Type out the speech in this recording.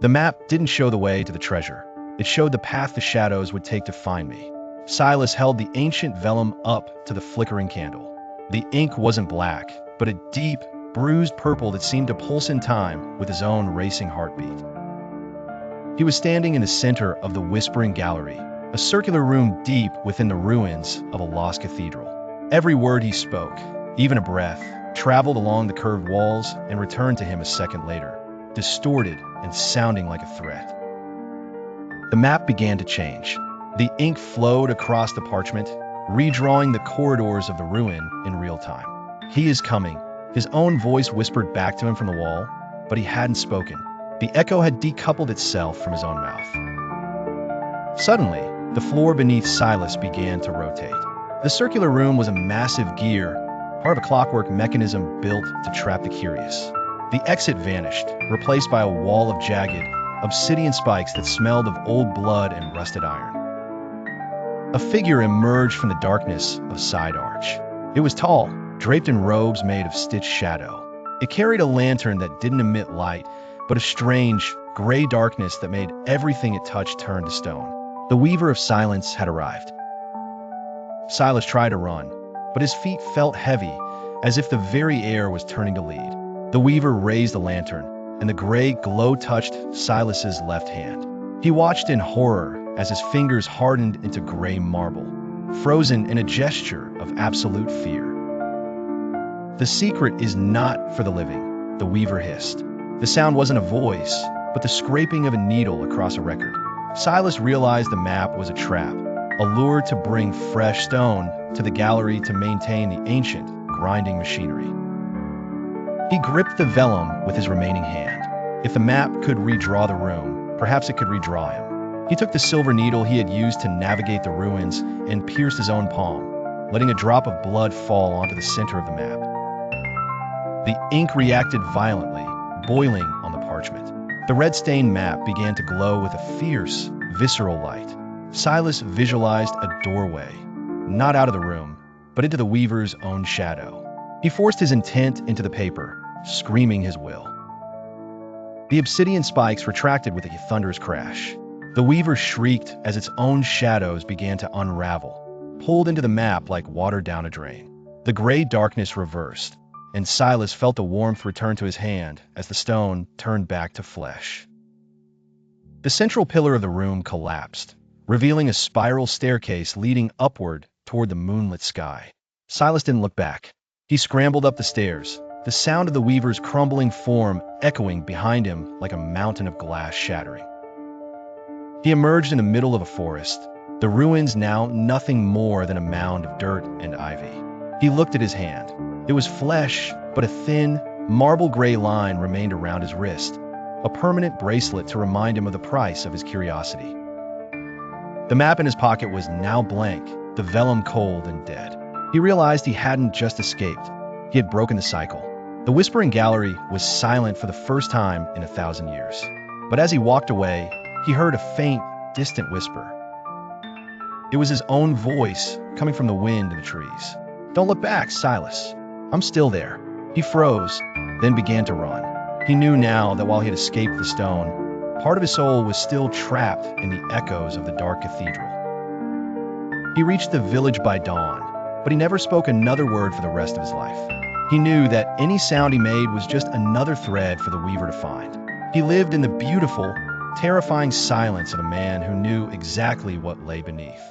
The map didn't show the way to the treasure. It showed the path the shadows would take to find me. Silas held the ancient vellum up to the flickering candle. The ink wasn't black, but a deep, bruised purple that seemed to pulse in time with his own racing heartbeat. He was standing in the center of the Whispering Gallery, a circular room deep within the ruins of a lost cathedral. Every word he spoke, even a breath, traveled along the curved walls and returned to him a second later, distorted and sounding like a threat. The map began to change. The ink flowed across the parchment, redrawing the corridors of the ruin in real time. "He is coming," his own voice whispered back to him from the wall, but he hadn't spoken. The echo had decoupled itself from his own mouth. Suddenly, the floor beneath Silas began to rotate. The circular room was a massive gear, part of a clockwork mechanism built to trap the curious. The exit vanished, replaced by a wall of jagged, obsidian spikes that smelled of old blood and rusted iron. A figure emerged from the darkness of side arch. It was tall, draped in robes made of stitched shadow. It carried a lantern that didn't emit light, but a strange, gray darkness that made everything it touched turn to stone. The Weaver of Silence had arrived. Silas tried to run, but his feet felt heavy, as if the very air was turning to lead. The Weaver raised the lantern, and the gray glow touched Silas's left hand. He watched in horror as his fingers hardened into gray marble, frozen in a gesture of absolute fear. "The secret is not for the living," the Weaver hissed. The sound wasn't a voice, but the scraping of a needle across a record. Silas realized the map was a trap, a lure to bring fresh stone to the gallery to maintain the ancient, grinding machinery. He gripped the vellum with his remaining hand. If the map could redraw the room, perhaps it could redraw him. He took the silver needle he had used to navigate the ruins and pierced his own palm, letting a drop of blood fall onto the center of the map. The ink reacted violently, boiling on the parchment. The red-stained map began to glow with a fierce, visceral light. Silas visualized a doorway, not out of the room, but into the Weaver's own shadow. He forced his intent into the paper, screaming his will. The obsidian spikes retracted with a thunderous crash. The Weaver shrieked as its own shadows began to unravel, pulled into the map like water down a drain. The gray darkness reversed, and Silas felt the warmth return to his hand as the stone turned back to flesh. The central pillar of the room collapsed, revealing a spiral staircase leading upward toward the moonlit sky. Silas didn't look back. He scrambled up the stairs, the sound of the Weaver's crumbling form echoing behind him like a mountain of glass shattering. He emerged in the middle of a forest, the ruins now nothing more than a mound of dirt and ivy. He looked at his hand. It was flesh, but a thin, marble-gray line remained around his wrist, a permanent bracelet to remind him of the price of his curiosity. The map in his pocket was now blank, the vellum cold and dead. He realized he hadn't just escaped. He had broken the cycle. The Whispering Gallery was silent for the first time in 1,000 years. But as he walked away, he heard a faint, distant whisper. It was his own voice, coming from the wind in the trees. "Don't look back, Silas. I'm still there." He froze, then began to run. He knew now that while he had escaped the stone, part of his soul was still trapped in the echoes of the dark cathedral. He reached the village by dawn, but he never spoke another word for the rest of his life. He knew that any sound he made was just another thread for the Weaver to find. He lived in the beautiful, terrifying silence of a man who knew exactly what lay beneath.